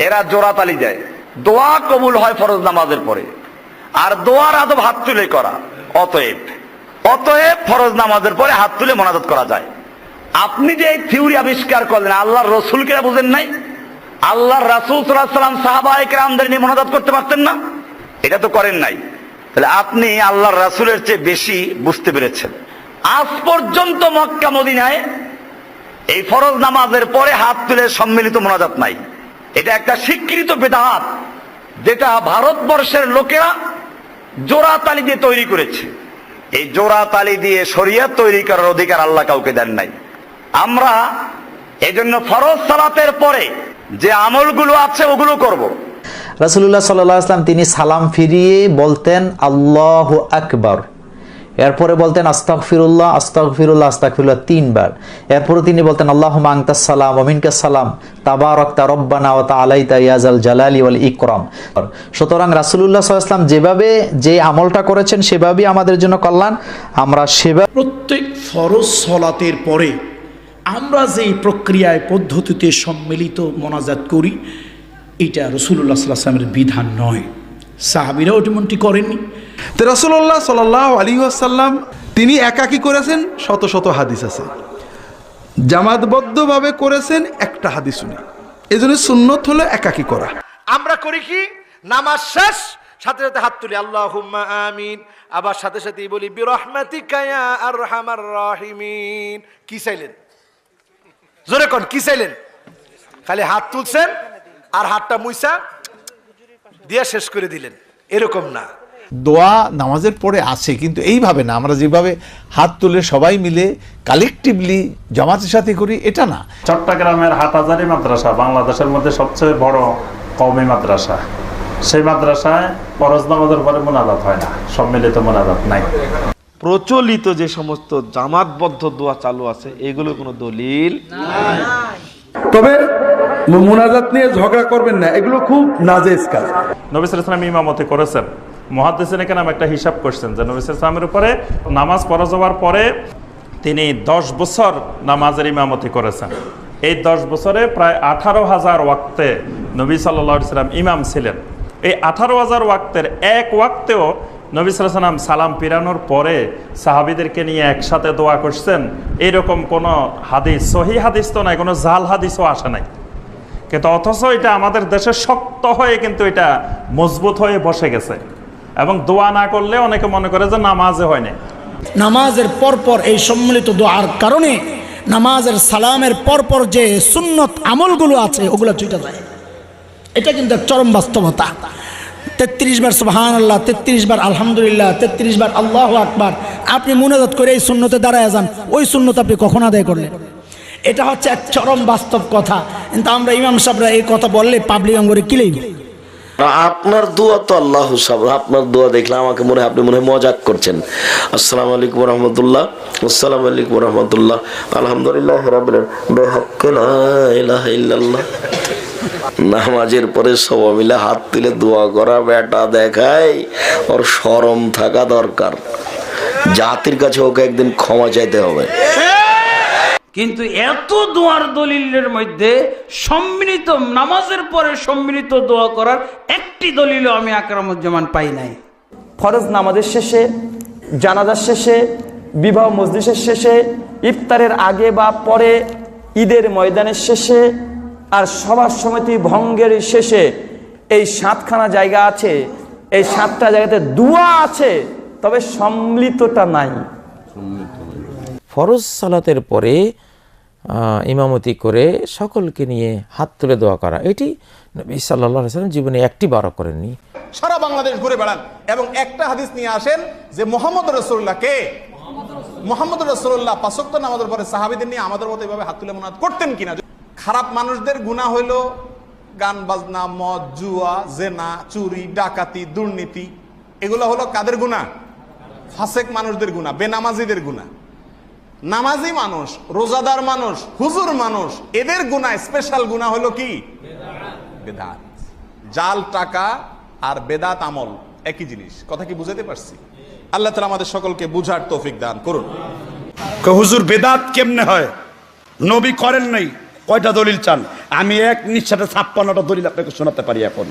এরা জোড়া তালি দেয়, দোয়া কবুল হয় ফরজ নামাজের পরে, আর দোয়ার আদব হাত তুলে করা। অতএব ফরজ নামাজের পরে হাত তুলে মোনাজাত করা যায়। আপনি যে এই থিওরি আবিষ্কার করলেন, আল্লাহর রসুলকে বুঝেন নাই? আল্লাহর রাসূল সাল্লাল্লাহু আলাইহি ওয়াসাল্লাম সাহাবায়ে কেরামদের নিয়ে মোনাজাত করতে পারতেন না? এটা তো করেন নাই। তাহলে আপনি আল্লাহর রাসূলের চেয়ে বেশি বুঝতে পেরেছেন। আজ পর্যন্ত মক্কা মদিনায় এই ফরজ নামাজের পরে হাত তুলে সম্মিলিত মোনাজাত নাই। এটা একটা স্বীকৃত বিদআত, যেটা ভারতবর্ষের লোকেরা জোড়া তালি দিয়ে তৈরি করেছে। এই জোড়া তালি দিয়ে শরিয়ত তৈরি করার অধিকার আল্লাহ কাউকে দেন নাই। আমরা এজন্য ফরজ সালাতের পরে যে আমলগুলো আছে ওগুলো করব। রাসূলুল্লাহ সাল্লাল্লাহু আলাইহি ওয়াসাল্লাম তিনি সালাম ফিরিয়ে বলতেন আল্লাহু আকবার, এরপরে বলতেন আস্তাগফিরুল্লাহ আস্তাগফিরুল্লাহ আস্তাগফিরুল্লাহ 3 বার। এরপরে তিনি বলতেন আল্লাহুম্মা আনতাস সালাম ওয়া মিনকাস সালাম তাবারাকতা রব্বানা ওয়া তাআলাইতা ইয়া যাল জালালি ওয়াল ইকরাম। সুতরাং রাসূলুল্লাহ সাল্লাল্লাহু আলাইহি ওয়াসাল্লাম যেভাবে যে আমলটা করেছেন সেভাবেই আমাদের জন্য কল্যাণ। আমরা সেবা প্রত্যেক ফরজ সালাতের পরে আমরা যে প্রক্রিয়ায় পদ্ধতিতে সম্মিলিত মোনাজাত করি, এটা রাসূলুল্লাহ সাল্লাল্লাহু আলাইহি ওয়াসাল্লামের বিধান নয়। সাহাবীরাও এমনটি করেননি। তো রাসূলুল্লাহ সাল্লাল্লাহু আলাইহি ওয়াসাল্লাম তিনি একাকী করেছেন, শত শত হাদিস আছে। জামাতবদ্ধভাবে করেছেন একটা হাদিস শুনি। এজন্য সুন্নত হলো একাকী করা। আমরা করি কি, নামাজ শেষ সাথে সাথে হাত তুলি আল্লাহুম্মা আমিন, আবার সাথে সাথেই বলি বিরহমাতিকা ইয়া আরহামার রাহিমিন। কি চাইলেন? জোরে কোন কি চাইলেন? খালি হাত তুলছেন আর হাতটা মুইসা দিয়ে শেষ করে দিলেন, এরকম না। দোয়া নামাজের পরে আছে, কিন্তু এইভাবে না আমরা যেভাবে হাত তুলে সবাই মিলে কালেকটিভলি জামাতের সাথে করি, এটা না। চট্টগ্রামের হাটহাজারী মাদ্রাসা বাংলাদেশের মধ্যে সবচেয়ে বড় কওমি মাদ্রাসা। সেই মাদ্রাসায় ফরজ নামাজের পরে মোনাজাত হয় না, সম্মিলিত মোনাজাত নাই। প্রচলিত যে সমস্ত জামাতবদ্ধ দোয়া চালু আছে এগুলো কোনো দলিল নাই। তবে মুনাজাত নিয়ে ঝগড়া করবেন না, এগুলো খুব নাজেজ কাজ। নবী সাল্লাল্লাহু আলাইহি ওয়াসাল্লাম ইমামতি করেছেন। মুহাদ্দিসিনে কেরাম একটা হিসাব করছেন যে নবী সাল্লাল্লাহু আলাইহি ওয়াসাল্লামের উপরে নামাজ ফরজ হওয়ার পরে তিনি 10 বছর নামাজের ইমামতি করেছেন। এই 10 বছরে প্রায় 18,000 ওয়াক্তে নবী সাল্লাল্লাহু আলাইহি ওয়াসাল্লাম ইমাম ছিলেন। এই 18,000 ওয়াক্তের এক ওয়াক্তেও নবী সাল্লাল্লাহু আলাইহি ওয়াসাল্লাম সালাম ফিরানোর পরে সাহাবীদেরকে নিয়ে একসাথে দোয়া করছেন, এরকম কোনো হাদিস, সহিহ হাদিস তো নাই, কোনো জাল হাদিসও আসে নাই। কিন্তু অথচ এটা আমাদের দেশে শক্ত হয়ে কিন্তু এটা মজবুত হয়ে বসে গেছে, এবং দোয়া না করলে অনেকে মনে করে যে নামাজে হয় না। নামাজের পরপর এই সম্মিলিত দোয়ার কারণে নামাজের সালামের পরপর যে সুন্নত আমলগুলো আছে ওগুলো ছুটে যায়। এটা কিন্তু এক চরম বাস্তবতা। 33 বার সুবহানাল্লাহ, 33 বার আলহামদুলিল্লাহ, 33 বার আল্লাহু আকবার আপনি মুনাজাত করে এই সুন্নতে দাঁড়ায় যান, ওই সুন্নত আপনি কখন আদায় করলেন? এটা হচ্ছে এক চরম বাস্তব কথা। কিন্তু আমরা ইমাম সাহেবরা এই কথা বললে পাবলিক অঙ্গরে কি লাগবে? আপনার দোয়া তো আল্লাহ সাবর, আপনার দোয়া দেখলে আমাকে মনে হয় আপনি মনে হয় মজাক করছেন। আসসালামু আলাইকুম ওয়া রাহমাতুল্লাহ, আসসালামু আলাইকুম ওয়া রাহমাতুল্লাহ, আলহামদুলিল্লাহ রাব্বিল আলামিন, বিহাক্কি লা ইলাহা ইল্লাল্লাহ। নামাজের পরে সবাই মিলে হাত তুলে দোয়া করা বেটা দেখায়, ওর শরম থাকা দরকার। জাতির কাছে ওকে একদিন ক্ষমা চাইতে হবে। কিন্তু এত দোয়ার দলিলের মধ্যে সম্মিলিত নামাজের পরে সম্মিলিত দোয়া করার একটি দলিল আমি আকরামুজ্জামান পাই নাই। ফরজ নামাজের শেষে, জানাজার শেষে, বিবাহ মজলিসের শেষে, ইফতারের আগে বা পরে, ঈদের ময়দানের শেষে, আর সভা সমিতি ভঙ্গের শেষে এই 7খানা জায়গা আছে। এই 7টা জায়গাতে দোয়া আছে, তবে সম্মিলিতটা নাই। ফরজ সালাতের পরে ইমামতি করে সকলকে নিয়ে হাত তুলে দোয়া করা, এটি নবী সাল্লাল্লাহু আলাইহি ওয়াসাল্লাম জীবনে একটি বারও করেননি। সারা বাংলাদেশ ঘুরে বেড়ান এবং একটা হাদিস নিয়ে আসেন যে মোহাম্মদ রাসূলুল্লাহ কে? মোহাম্মদ রাসূলুল্লাহ 5 ওয়াক্ত নামাজের পরে সাহাবীদের নিয়ে আমাদের মতো এভাবে হাত তুলে মোনাজাত করতেন কিনা? খারাপ মানুষদের গুনাহ হইল গান বাজনা, মদ, জুয়া, জেনা, চুরি, ডাকাতি, দুর্নীতি। এগুলো হলো কাদের গুনাহ? ফাসেক মানুষদের গুনাহ, বেনামাজিদের গুনাহ। নামাজি মানুষ, রোজাদার মানুষ, হুজুর মানুষ, এদের গুনাহ, স্পেশাল গুনাহ হলো কি? বেদাত। জাল টাকা আর বেদাত আমল একই জিনিস। কথা কি বুঝাতে পারছি? আল্লাহ তাআলা আমাদের সকলকে বুঝার তৌফিক দান করুন। হুজুর বেদাত কেমনে হয়? নবী করেন নাই, কয়টা দলিল চান? আমি এক নিঃশ্বাসে 56টা দলিল আপনাকে শোনাতে পারি এখন।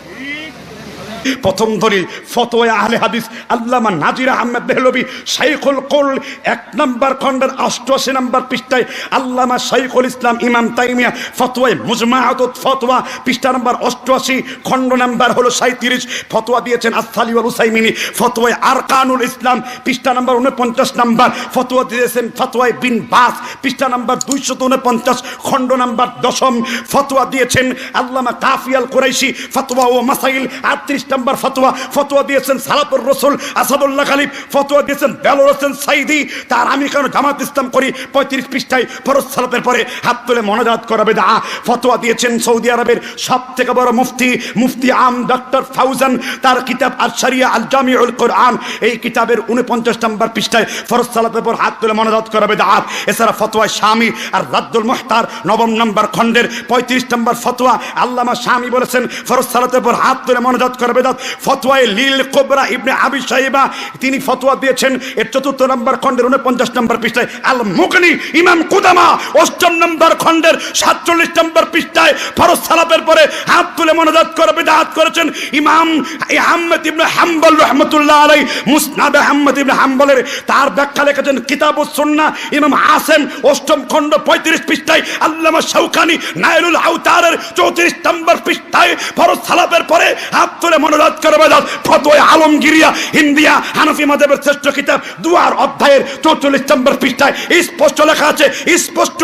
প্রথম দলিল ফতোয়া আহলে হাদিস আল্লামা নাজির আহমেদ দেহলভী শাইখুল কুল 1 নম্বর খণ্ডের 88 নম্বর পৃষ্ঠায় আল্লামা শাইখুল ইসলাম ইমাম তাইমিয়া ফতোয়ায়ে মুজমাআতুত ফতোয়া পৃষ্ঠা নম্বর 88 খণ্ড নাম্বার হলো 37 ফতোয়া দিয়েছেন আসসালি ওয়াল উসাইমিনী। ফতোয়ায়ে আরকানুল ইসলাম পৃষ্ঠা নম্বর 49 নম্বর ফতোয়া দিয়েছেন ফতোয়ায়ে বিন বাস পৃষ্ঠা নম্বর 249 খণ্ড নাম্বার 10 ফতোয়া দিয়েছেন আল্লামা কাফিয়াল কুরাইশি ফতোয়া ও মাসাইল 38 নম্বর ফতোয়া দিয়েছেন সালাতুর রাসূল আসাদুল্লাহ গালিব। ফতোয়া দিয়েছেন বেলাল হোসেন সাইদি। তার আমি কেন জামাত ইসলাম করি 35 পৃষ্ঠায় ফরজ সালাতের পরে হাত তুলে মোনাজাত করা বিদআ। ফতোয়া দিয়েছেন সৌদি আরবের সবথেকে বড় মুফতি আম ডক্টর ফাউজান, তার কিতাব আল শরিয়া আল জামিউল কোরআন, এই কিতাবের 49 নম্বর পৃষ্ঠায় ফরজ সালাতের পর হাত তুলে মোনাজাত করা বিদআ। এছাড়া ফতোয়া শামী আর রাদ্দুল মুহতার 9 নম্বর খণ্ডের 35 নম্বর ফতোয়া আল্লামা শামী বলেছেন ফরজ সালাতের পর হাত তুলে মোনাজাত করা বেদাত। ফতোয়ায়ে লিল কুবরা ইবনে আবি শাইবা তিনি ফতোয়া দিয়েছেন এর 4 নম্বর খণ্ডের 49 নম্বর পৃষ্ঠায়। আল মুগনি ইমাম কুদামা 8 নম্বর খণ্ডের 47 নম্বর পৃষ্ঠায় ফরজ সালাতের পরে হাত তুলে মোনাজাত করে বিদআত করেছেন। ইমাম আহমদ ইবনে হাম্বল রাহমাতুল্লাহ আলাইহি মুসনাদ আহমদ ইবনে হাম্বলের তার ব্যাখ্যা লিখেছেন কিতাবুস সুন্নাহ ইমাম আসেম 8ম খণ্ড 35 পৃষ্ঠায়। আল্লামা শাওকানি নাইলুল আওতারের 34 নম্বর পৃষ্ঠায় ফরজ সালাতের পরে হাত তুলে মোনাজাত করে বিদআত। ফতোয়া আলমগীরিয়া ইন্ডিয়া হানাফি মাযহাবের শ্রেষ্ঠ কিতাব দুয়ার অধ্যায়ের 44 নম্বর পৃষ্ঠায় স্পষ্ট লেখা আছে, স্পষ্ট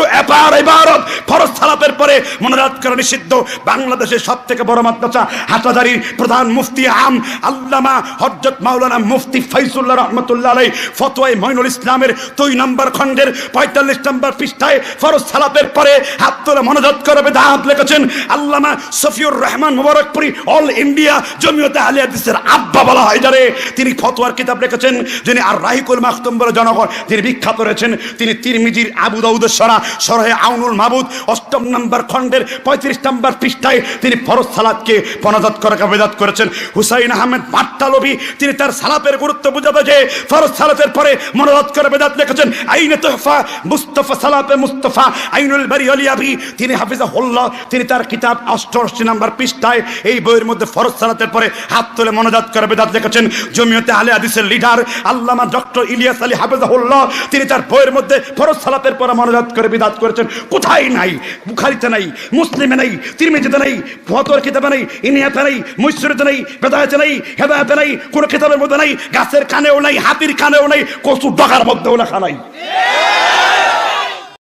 ইবারত ফরজ সালাতের পরে মোনাজাত করা নিষিদ্ধ। বাংলাদেশের সবথেকে বড় মাদ্রাসা হাটহাজারীর প্রধান মুফতি আম আল্লামা হযরত মাওলানা মুফতি ফাইজুল্লাহ রাহমাতুল্লাহ আলাইহি ফতোয়ায়ে মঈনুল ইসলামের 2 নম্বর খণ্ডের 45 নম্বর পৃষ্ঠায় ফরজ সালাতের পরে হাত তুলে মোনাজাত করে বিদআত লিখেছেন। আল্লামা সফিউর রহমান মুবারকপুরি অল ইন্ডিয়া জমিয়তে আহলে হাদিসের আব্বা বলা হয় যারে, তিনি ফতোয়ার কিতাব লিখেছেন, যিনি আর রাহিকুল মাখতুম বলে জনগণ যিনি বিখ্যাত রয়েছেন। তিনি তিরমিজির আবু দাউদের শরহে আউনুল মাবুদ 8 নম্বর খণ্ডের 35 নম্বর পৃষ্ঠায় তিনি ফরজ সালাতকে মোনাজাত করে বিদআত করেছেন। হুসাইন আহমেদ মাট্টালবি তিনি তার সালাতের গুরুত্ব বুঝাতে যে ফরজ সালাতের পরে মোনাজাত করে বিদআত লিখেছেন। আইনে তুহফা মুস্তাফা সালাতে মুস্তাফা আইনুল বারিয়ালিয়াবি তিনি হাফিজাহুল্লাহ তিনি তার কিতাব 88 নম্বর পৃষ্ঠায় এই বইয়ের মধ্যে ফরজ সালাতের পরে হাত তুলে মোনাজাত করে বিদআত লিখেছেন। জমিয়তে আহলে হাদিসের লিডার আল্লামা ডক্টর ইলিয়াস আলী হাফিজাহুল্লাহ তিনি তার বইয়ের মধ্যে ফরজ সালাতের পরে মোনাজাত করে বিদআত করেছেন। কোথায় নাই? বুখারীতে নাই, মুসলিমে নাই, তিরমিজিতে নাই, ফতোয়ার কিতাবে নাই, ইনিয়াতে নাই, মুসরিতে নাই, বেদায়েতে নাই, হেদায়েতে নাই, কোন কিতাবের মধ্যে নাই, গাছের কানেও নাই, হাতির কানেও নাই, কচু ডগার মধ্যেও লেখা নাই।